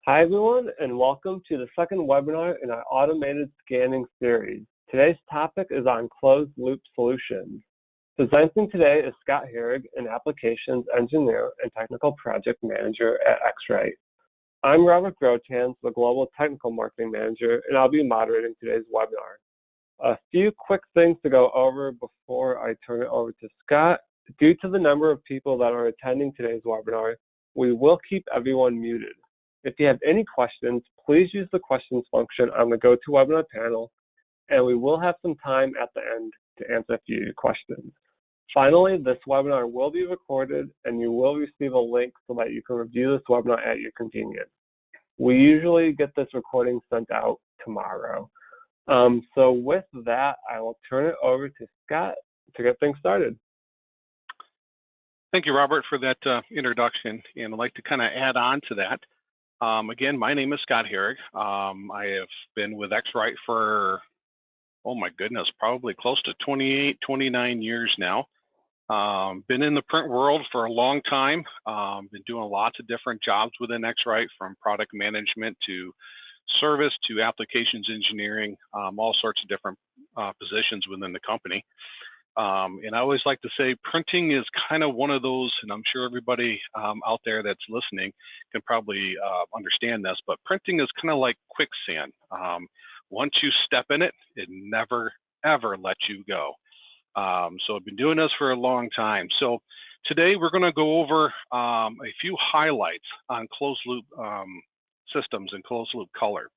Hi everyone, and welcome to the second webinar in our automated scanning series. Today's topic is on closed loop solutions. Presenting today is Scott Herrig, an applications engineer and technical project manager at X-Rite. I'm Robert Grotans, the global technical marketing manager, and I'll be moderating today's webinar. A few quick things to go over before I turn it over to Scott. Due to the number of people that are attending today's webinar, we will keep everyone muted. If you have any questions, please use the questions function on the GoToWebinar panel, and we will have some time at the end to answer a few questions. Finally, this webinar will be recorded, and you will receive a link so that you can review this webinar at your convenience. We usually get this recording sent out tomorrow. So with that, I will turn it over to Scott to get things started. Thank you, Robert, for that introduction, and I'd like to kind of add on to that. Again, my name is Scott Herrig. I have been with X-Rite for, oh my goodness, probably close to 28, 29 years now. Been in the print world for a long time. Been doing lots of different jobs within X-Rite, from product management to service to applications engineering, all sorts of different positions within the company. And I always like to say printing is kind of one of those, and I'm sure everybody out there that's listening can probably understand this, but printing is kind of like quicksand. Once you step in it, it never, ever lets you go. So I've been doing this for a long time. So today we're going to go over a few highlights on closed loop systems and closed loop color,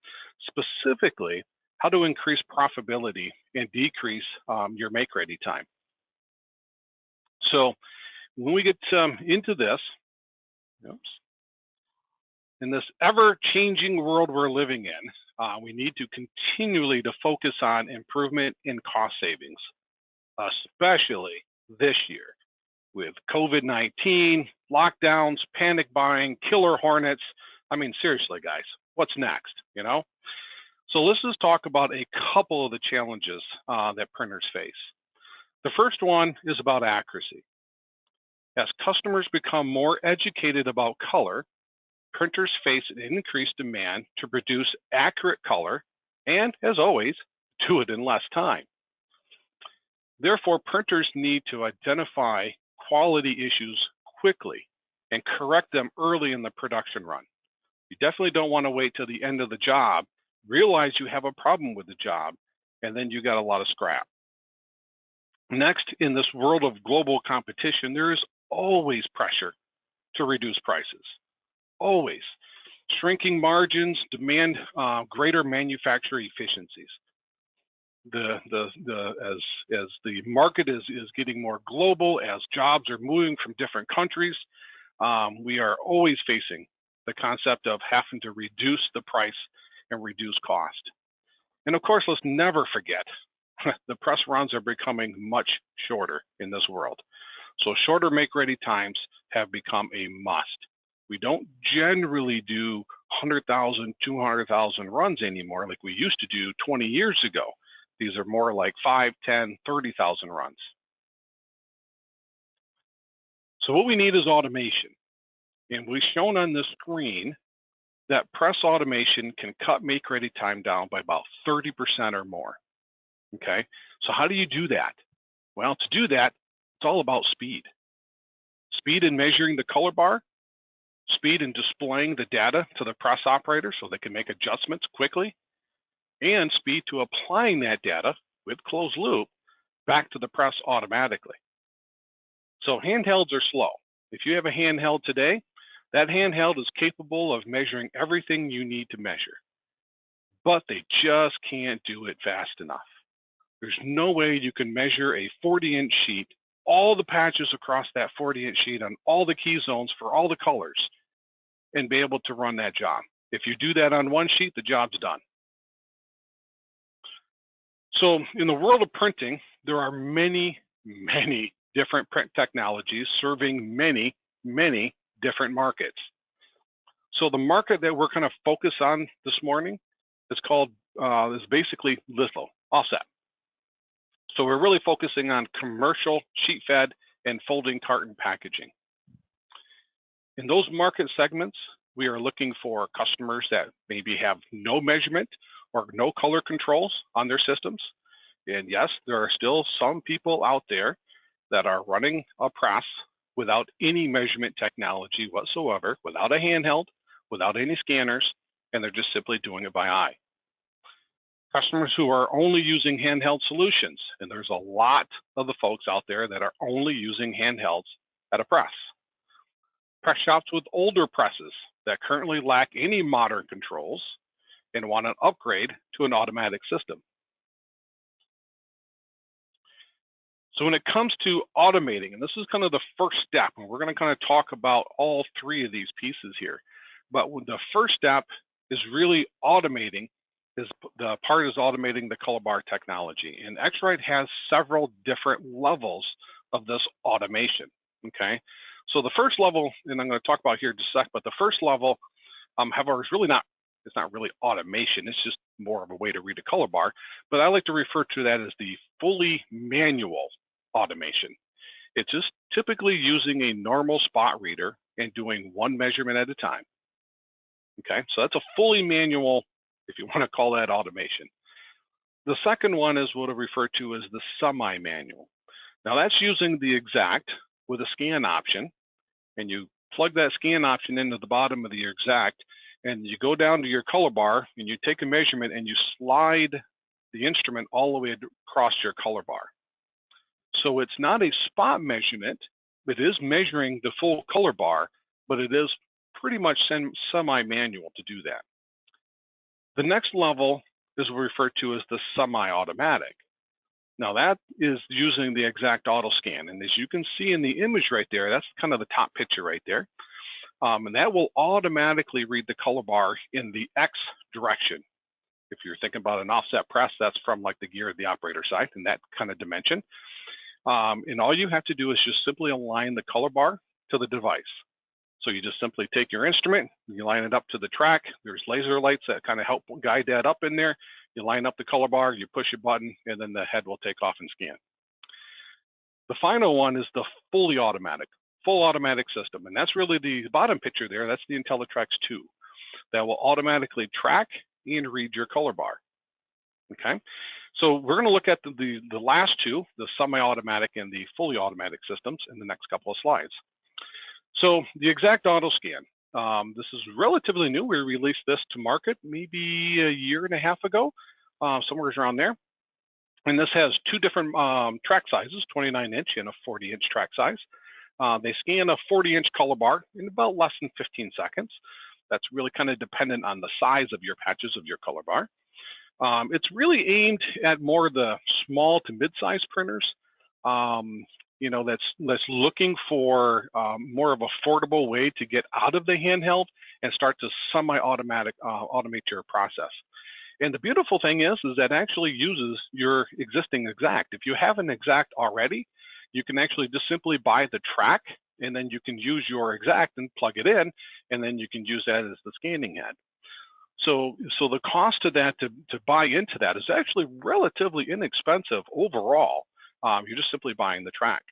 specifically how to increase profitability and decrease your make-ready time. So when we get into this, in this ever-changing world we're living in, we need to continually to focus on improvement in cost savings, especially this year with COVID-19, lockdowns, panic buying, killer hornets. I mean, seriously, guys, what's next, you know? So let's just talk about a couple of the challenges that printers face. The first one is about accuracy. As customers become more educated about color, printers face an increased demand to produce accurate color and, as always, do it in less time. Therefore, printers need to identify quality issues quickly and correct them early in the production run. You definitely don't want to wait till the end of the job, realize you have a problem with the job, and then you got a lot of scrap. Next, in this world of global competition, there is always pressure to reduce prices. Always. Shrinking margins demand greater manufacturing efficiencies. As the market is getting more global, as jobs are moving from different countries, we are always facing the concept of having to reduce the price and reduce cost. And of course, let's never forget, the press runs are becoming much shorter in this world. So shorter make-ready times have become a must. We don't generally do 100,000, 200,000 runs anymore like we used to do 20 years ago. These are more like 5, 10, 30,000 runs. So what we need is automation. And we've shown on this screen that press automation can cut make-ready time down by about 30% or more. Okay, so how do you do that? Well, to do that, it's all about speed. Speed in measuring the color bar, speed in displaying the data to the press operator so they can make adjustments quickly, and speed to applying that data with closed loop back to the press automatically. So handhelds are slow. If you have a handheld today, that handheld is capable of measuring everything you need to measure, but they just can't do it fast enough. There's no way you can measure a 40-inch sheet, all the patches across that 40-inch sheet on all the key zones for all the colors, and be able to run that job. If you do that on one sheet, the job's done. So in the world of printing, there are many, many different print technologies serving many, many different markets. So the market that we're going to focus on this morning is basically litho, offset. So we're really focusing on commercial sheet fed and folding carton packaging. In those market segments, we are looking for customers that maybe have no measurement or no color controls on their systems. And yes, there are still some people out there that are running a press without any measurement technology whatsoever, without a handheld, without any scanners, and they're just simply doing it by eye. Customers who are only using handheld solutions, and there's a lot of the folks out there that are only using handhelds at a press. Press shops with older presses that currently lack any modern controls and want an upgrade to an automatic system. So when it comes to automating, and this is kind of the first step, and we're going to kind of talk about all three of these pieces here, but the first step is really automating, is automating the color bar technology. And X-Rite has several different levels of this automation, okay? So the first level, and I'm going to talk about here in just a sec, but the first level, however, is really not, it's not really automation, it's just more of a way to read a color bar, but I like to refer to that as the fully manual automation. It's just typically using a normal spot reader and doing one measurement at a time. Okay, so that's a fully manual, if you want to call that automation. The second one is what I refer to as the semi-manual. Now that's using the X-Rite with a scan option, and you plug that scan option into the bottom of the X-Rite, and you go down to your color bar and you take a measurement and you slide the instrument all the way across your color bar. So it's not a spot measurement, it is measuring the full color bar, but it is pretty much semi-manual to do that. The next level is referred to as the semi-automatic. Now that is using the X-Rite auto scan, and as you can see in the image right there, that's kind of the top picture right there, and that will automatically read the color bar in the X direction. If you're thinking about an offset press, that's from like the gear of the operator side in that kind of dimension. And all you have to do is just simply align the color bar to the device. So you just simply take your instrument, you line it up to the track. There's laser lights that kind of help guide that up in there. You line up the color bar, you push a button, and then the head will take off and scan. The final one is the fully automatic, full automatic system. And that's really the bottom picture there. That's the IntelliTrax 2 that will automatically track and read your color bar. Okay, so we're going to look at the last two, the semi-automatic and the fully automatic systems, in the next couple of slides. So the X-Rite auto scan, this is relatively new. We released this to market maybe a year and a half ago, somewhere around there. And this has two different track sizes, 29-inch and a 40-inch track size. They scan a 40-inch color bar in about less than 15 seconds. That's really kind of dependent on the size of your patches of your color bar. It's really aimed at more of the small to mid-sized printers, you know, that's looking for more of an affordable way to get out of the handheld and start to semi-automatic automate your process. And the beautiful thing is that actually uses your existing X-Rite. If you have an X-Rite already, you can actually just simply buy the track, and then you can use your X-Rite and plug it in, and then you can use that as the scanning head. So the cost of that to buy into that is actually relatively inexpensive overall. You're just simply buying the track.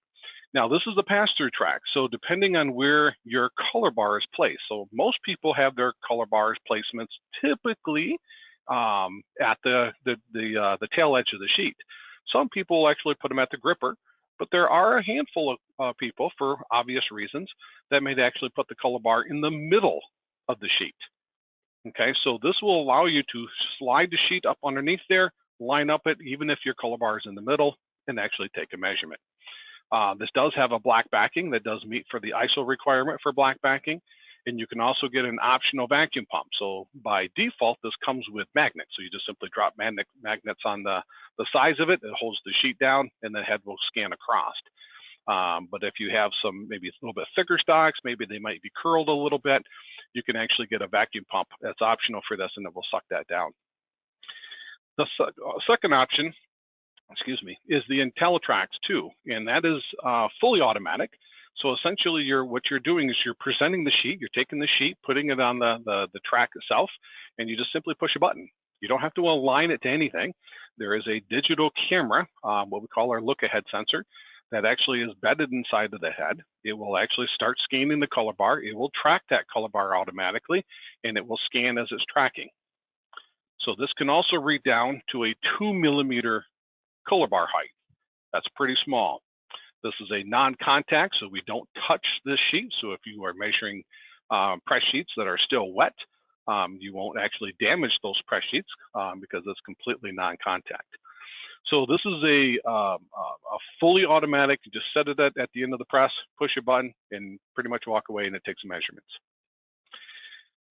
Now this is the pass-through track. So depending on where your color bar is placed. So most people have their color bars placements typically at the tail edge of the sheet. Some people actually put them at the gripper, but there are a handful of people, for obvious reasons, that may actually put the color bar in the middle of the sheet. Okay, so this will allow you to slide the sheet up underneath there, line up it, even if your color bar is in the middle, and actually take a measurement. This does have a black backing that does meet for the ISO requirement for black backing, and you can also get an optional vacuum pump. So by default, this comes with magnets. So you just simply drop magnets on the size of it, it holds the sheet down, and the head will scan across. But if you have some, maybe a little bit thicker stocks, maybe they might be curled a little bit, you can actually get a vacuum pump that's optional for this, and it will suck that down. The second option, excuse me, is the IntelliTrax 2, and that is fully automatic. So essentially, what you're doing is you're presenting the sheet, you're taking the sheet, putting it on the track itself, and you just simply push a button. You don't have to align it to anything. There is a digital camera, what we call our look-ahead sensor, that actually is bedded inside of the head. It will actually start scanning the color bar. It will track that color bar automatically, and it will scan as it's tracking. So this can also read down to a 2mm color bar height. That's pretty small. This is a non-contact, so we don't touch this sheet. So if you are measuring press sheets that are still wet, you won't actually damage those press sheets because it's completely non-contact. So this is a fully automatic. You just set it at the end of the press, push a button, and pretty much walk away, and it takes measurements.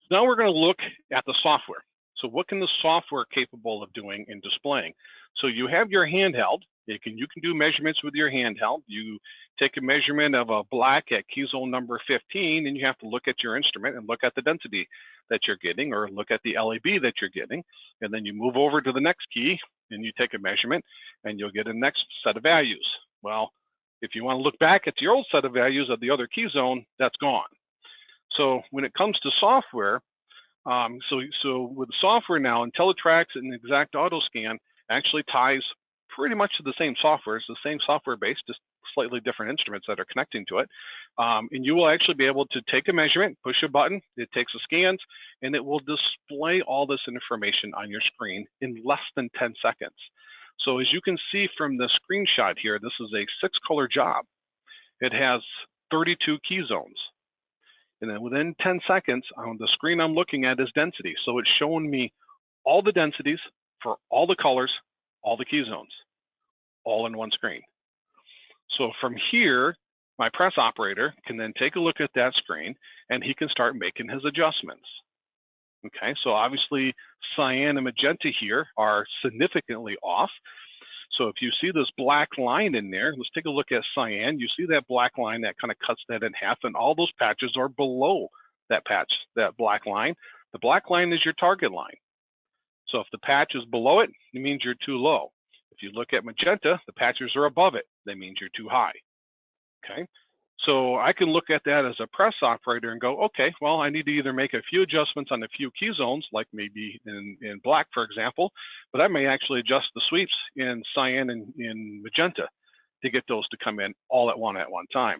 So now we're going to look at the software. So what can the software capable of doing and displaying? So you have your handheld. You can do measurements with your handheld. You take a measurement of a black at key zone number 15, and you have to look at your instrument and look at the density that you're getting, or look at the LAB that you're getting, and then you move over to the next key and you take a measurement, and you'll get a next set of values. Well, if you want to look back at your old set of values of the other key zone, that's gone. So when it comes to software, so with software now, IntelliTrax and Exact AutoScan actually ties pretty much to the same software. It's the same software base, just slightly different instruments that are connecting to it. And you will actually be able to take a measurement, push a button, it takes the scans, and it will display all this information on your screen in less than 10 seconds. So as you can see from the screenshot here, this is a 6-color job. It has 32 key zones. And then within 10 seconds, on the screen I'm looking at is density. So it's showing me all the densities for all the colors, all the key zones, all in one screen. So from here, my press operator can then take a look at that screen, and he can start making his adjustments. Okay, so obviously cyan and magenta here are significantly off. So if you see this black line in there, let's take a look at cyan. You see that black line that kind of cuts that in half, and all those patches are below that patch, that black line. The black line is your target line. So if the patch is below it, it means you're too low. If you look at magenta, the patches are above it. That means you're too high. Okay, so I can look at that as a press operator and go, okay, well, I need to either make a few adjustments on a few key zones, like maybe in black, for example, but I may actually adjust the sweeps in cyan and in magenta to get those to come in all at one time.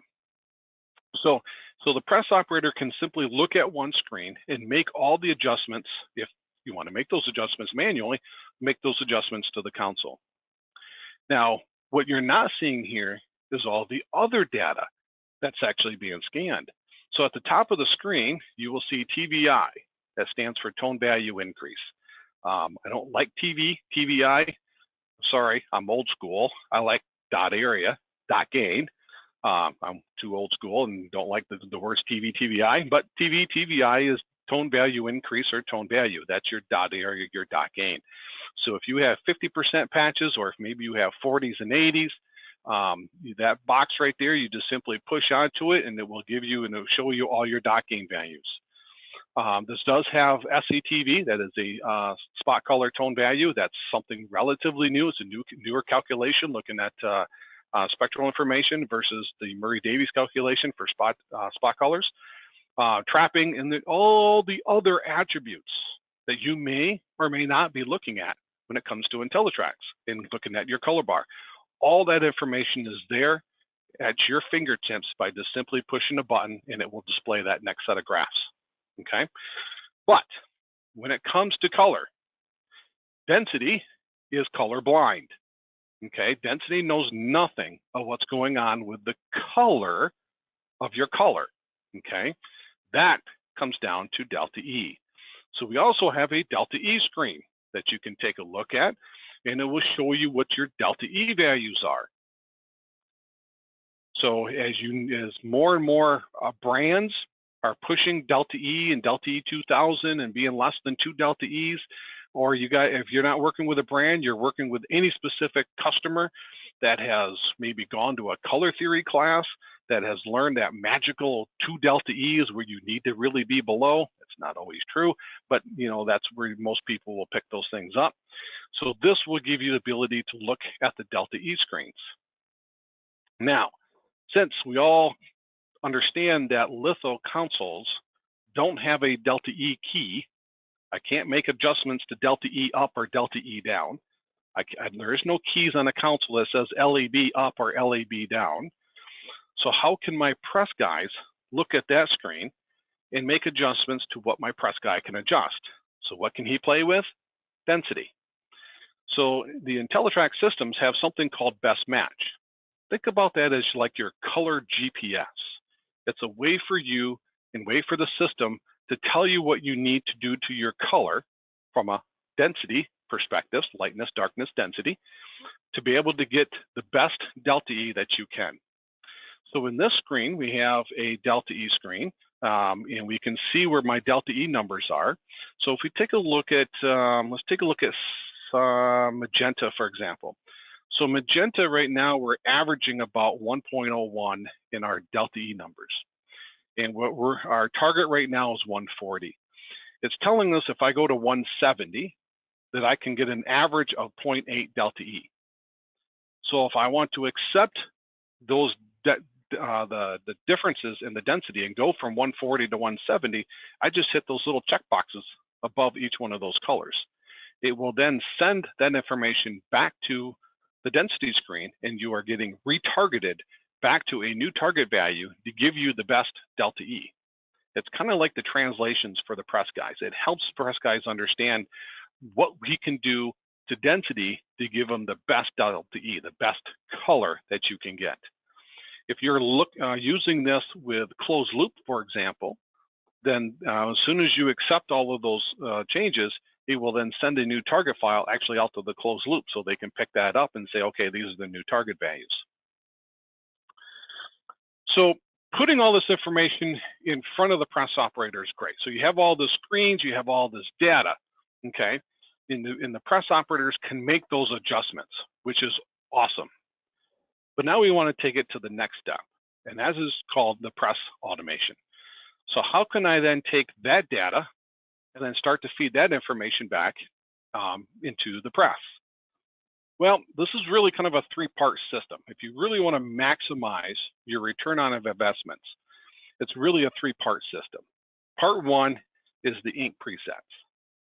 So the press operator can simply look at one screen and make all the adjustments. If you want to make those adjustments manually, make those adjustments to the console. Now, what you're not seeing here is all the other data that's actually being scanned. So at the top of the screen, you will see TVI. That stands for tone value increase. I don't like TVI. Sorry, I'm old school. I like dot area, dot gain. I'm too old school and don't like the words TVI, but TVI is tone value increase or tone value. That's your dot area, your dot gain. So if you have 50% patches, or if maybe you have 40s and 80s, that box right there, you just simply push onto it, and it will give you and it'll show you all your dot gain values. This does have SCTV, that is a spot color tone value. That's something relatively new. It's a newer calculation looking at spectral information versus the Murray-Davies calculation for spot colors. Trapping, and all the other attributes that you may or may not be looking at when it comes to IntelliTrax and looking at your color bar. All that information is there at your fingertips by just simply pushing a button, and it will display that next set of graphs. Okay, but when it comes to color, density is color blind. Okay, density knows nothing of what's going on with the color of your color. Okay, that comes down to delta E. So we also have a delta E screen that you can take a look at, and it will show you what your delta E values are. So as more and more brands are pushing delta E and delta E 2000 and being less than 2 delta E's, or if you're not working with a brand, you're working with any specific customer that has maybe gone to a color theory class, that has learned that magical 2 delta E is where you need to really be below. It's not always true, but that's where most people will pick those things up. So this will give you the ability to look at the delta E screens. Now, since we all understand that litho consoles don't have a delta E key, I can't make adjustments to delta E up or delta E down. There is no keys on the console that says LAB up or LAB down. So how can my press guys look at that screen and make adjustments to what my press guy can adjust? So what can he play with? Density. So the IntelliTrack systems have something called best match. Think about that as like your color GPS. It's a way for you and way for the system to tell you what you need to do to your color from a density perspective, lightness, darkness, density, to be able to get the best delta E that you can. So in this screen, we have a delta E screen, and we can see where my delta E numbers are. So if we take a look at, let's take a look at magenta, for example. So magenta right now, we're averaging about 1.01 in our delta E numbers. And our target right now is 140. It's telling us if I go to 170, that I can get an average of 0.8 delta E. So if I want to accept those the differences in the density and go from 140 to 170, I just hit those little check boxes above each one of those colors. It will then send that information back to the density screen, and you are getting retargeted back to a new target value to give you the best delta E. It's kind of like the translations for the press guys. It helps press guys understand what he can do to density to give them the best delta E, the best color that you can get. If you're using this with closed loop, for example, then as soon as you accept all of those changes, it will then send a new target file actually out to the closed loop so they can pick that up and say, okay, these are the new target values. So putting all this information in front of the press operator is great. So you have all the screens, you have all this data, okay? And the press operators can make those adjustments, which is awesome. But now we want to take it to the next step, and that is called the press automation. So how can I then take that data and then start to feed that information back into the press? Well, this is really kind of a three-part system. If you really want to maximize your return on investments, it's really a three-part system. Part one is the ink presets,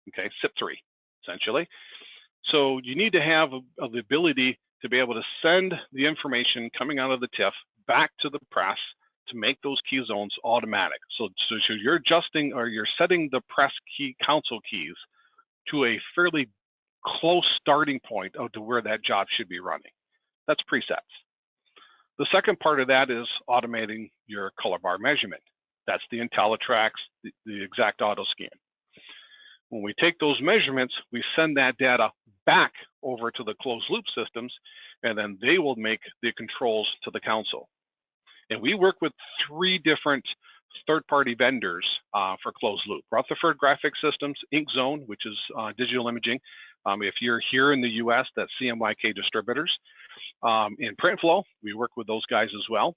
okay, SIP3, essentially. So you need to have the ability to be able to send the information coming out of the TIFF back to the press to make those key zones automatic. So you're adjusting or you're setting the press key console keys to a fairly close starting point to where that job should be running. That's presets. The second part of that is automating your color bar measurement. That's the IntelliTrack, the exact auto scan. When we take those measurements, we send that data back over to the closed loop systems, and then they will make the controls to the console. And we work with 3 different third-party vendors for closed loop. Rutherford Graphic Systems, InkZone, which is digital imaging. If you're here in the US, that's CMYK Distributors. In PrintFlow, we work with those guys as well.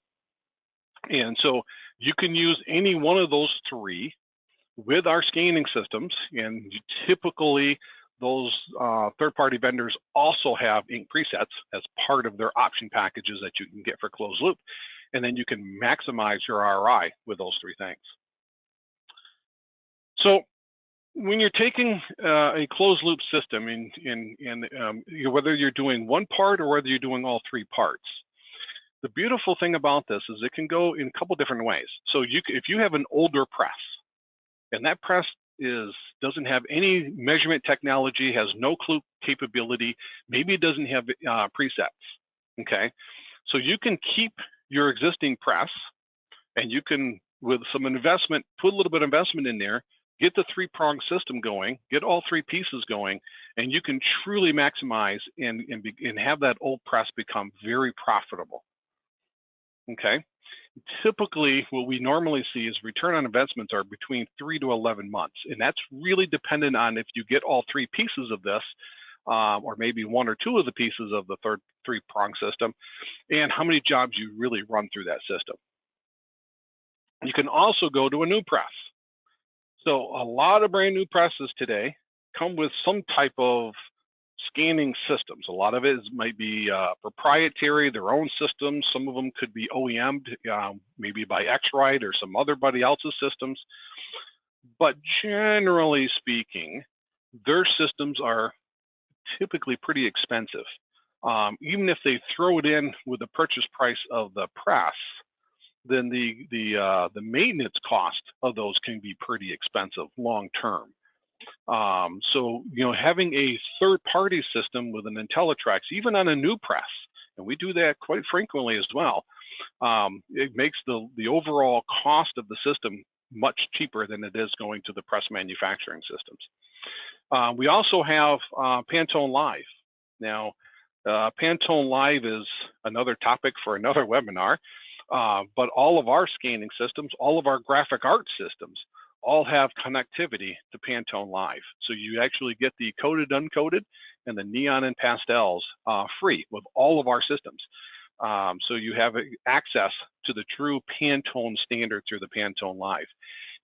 And so you can use any one of those 3 with our scanning systems, and typically those third-party vendors also have ink presets as part of their option packages that you can get for closed loop, and then you can maximize your ROI with those 3 things. So when you're taking a closed loop system, whether you're doing one part or whether you're doing all 3 parts, the beautiful thing about this is it can go in a couple different ways. So if you have an older press, and that press doesn't have any measurement technology, has no clue capability, maybe it doesn't have presets, okay? So you can keep your existing press, and you can, with some investment, put a little bit of investment in there, get the 3-prong system going, get all 3 pieces going, and you can truly maximize and have that old press become very profitable, okay? Typically, what we normally see is return on investments are between 3 to 11 months. And that's really dependent on if you get all 3 pieces of this, or maybe 1 or 2 of the pieces of the 3-prong system, and how many jobs you really run through that system. You can also go to a new press. So a lot of brand new presses today come with some type of scanning systems. A lot of it might be proprietary, their own systems. Some of them could be OEM'd, maybe by X-Rite or somebody else's systems. But generally speaking, their systems are typically pretty expensive. Even if they throw it in with the purchase price of the press, then the maintenance cost of those can be pretty expensive long term. So having a third-party system with an IntelliTrax, even on a new press, and we do that quite frequently as well, it makes the overall cost of the system much cheaper than it is going to the press manufacturing systems. We also have Pantone Live. Now, Pantone Live is another topic for another webinar, but all of our scanning systems, all of our graphic art systems, all have connectivity to Pantone Live. So you actually get the coded, uncoded, and the neon and pastels free with all of our systems. So you have access to the true Pantone standard through the Pantone Live.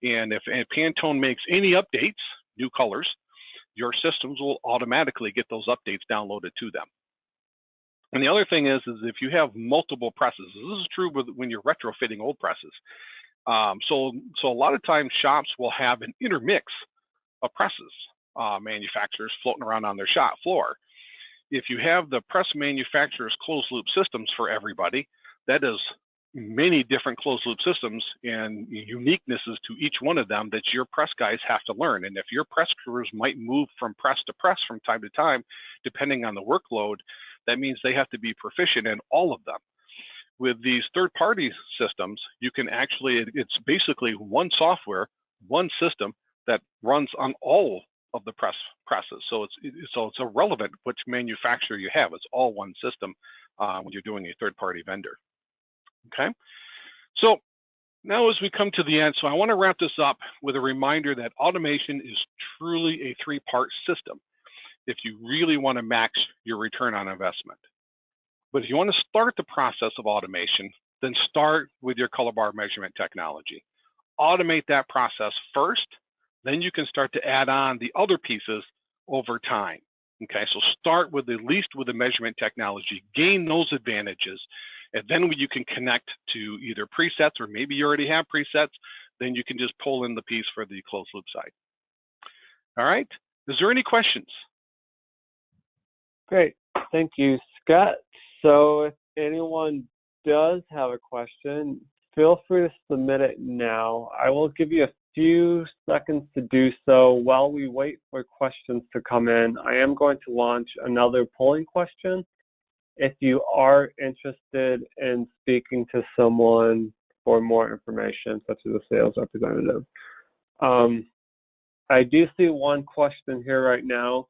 And if Pantone makes any updates, new colors, your systems will automatically get those updates downloaded to them. And the other thing is if you have multiple presses, this is true when you're retrofitting old presses. So a lot of times shops will have an intermix of presses, manufacturers floating around on their shop floor. If you have the press manufacturer's closed loop systems for everybody, that is many different closed loop systems and uniquenesses to each one of them that your press guys have to learn. And if your press crews might move from press to press from time to time, depending on the workload, that means they have to be proficient in all of them. With these third-party systems, you can actually, it's basically one software, one system that runs on all of the presses. So it's irrelevant which manufacturer you have. It's all one system when you're doing a third-party vendor. Okay. So now as we come to the end, so I want to wrap this up with a reminder that automation is truly a three-part system if you really want to max your return on investment. But if you want to start the process of automation, then start with your color bar measurement technology. Automate that process first, then you can start to add on the other pieces over time. Okay, so start with at least with the measurement technology, gain those advantages, and then when you can connect to either presets or maybe you already have presets, then you can just pull in the piece for the closed loop side. All right, is there any questions? Great, thank you, Scott. So if anyone does have a question, feel free to submit it now. I will give you a few seconds to do so. While we wait for questions to come in, I am going to launch another polling question. If you are interested in speaking to someone for more information, such as a sales representative. I do see one question here right now.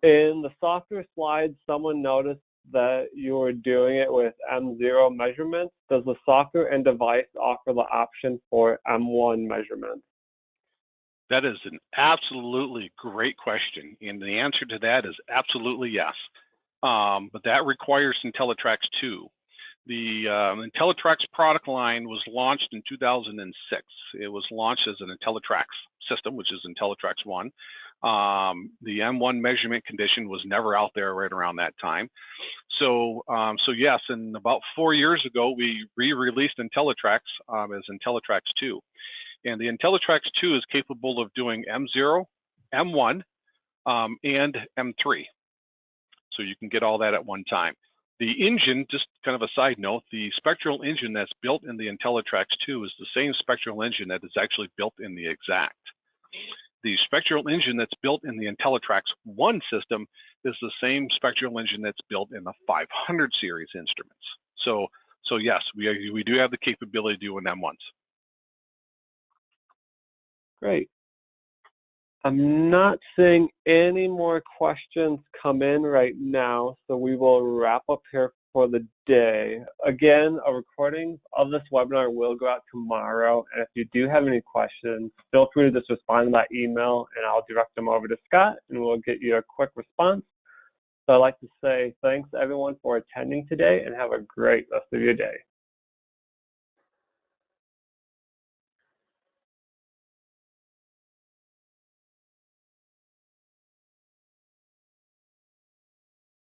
In the software slides, someone noticed that you were doing it with M0 measurements. Does the software and device offer the option for M1 measurements? That is an absolutely great question. And the answer to that is absolutely yes. But that requires IntelliTrax 2. The IntelliTrax product line was launched in 2006. It was launched as an IntelliTrax system, which is IntelliTrax 1. The M1 measurement condition was never out there right around that time. So yes, and about 4 years ago, we re-released IntelliTrax as IntelliTrax 2. And the IntelliTrax 2 is capable of doing M0, M1, and M3. So you can get all that at one time. The engine, just kind of a side note, the spectral engine that's built in the IntelliTrax 2 is the same spectral engine that is actually built in the Exact. The spectral engine that's built in the IntelliTrax 1 system is the same spectral engine that's built in the 500 series instruments. So yes, we do have the capability to do an M1s. Great. I'm not seeing any more questions come in right now, so we will wrap up here for the day. Again, a recording of this webinar will go out tomorrow, and if you do have any questions, feel free to just respond to that email, and I'll direct them over to Scott, and we'll get you a quick response. So I'd like to say thanks, everyone, for attending today, and have a great rest of your day.